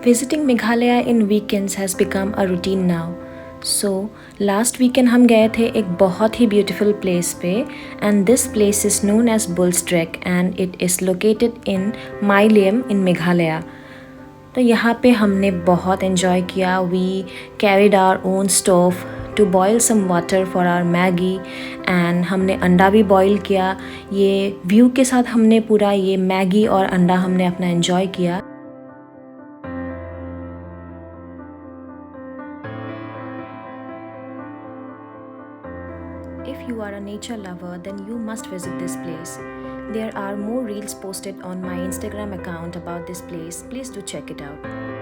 Visiting Meghalaya in weekends has become a routine now. So last weekend हम गए थे एक बहुत ही beautiful place पे and this place is known as Bulls Trek and it is located in Mylium in Meghalaya. तो यहाँ पे हमने बहुत enjoy किया. We carried our own stove to boil some water for our Maggi and हमने अंडा भी boil किया. ये view के साथ हमने पूरा ये Maggi और अंडा हमने अपना enjoy किया. If you are a nature lover, then you must visit this place. There are more reels posted on my Instagram account about this place. Please do check it out.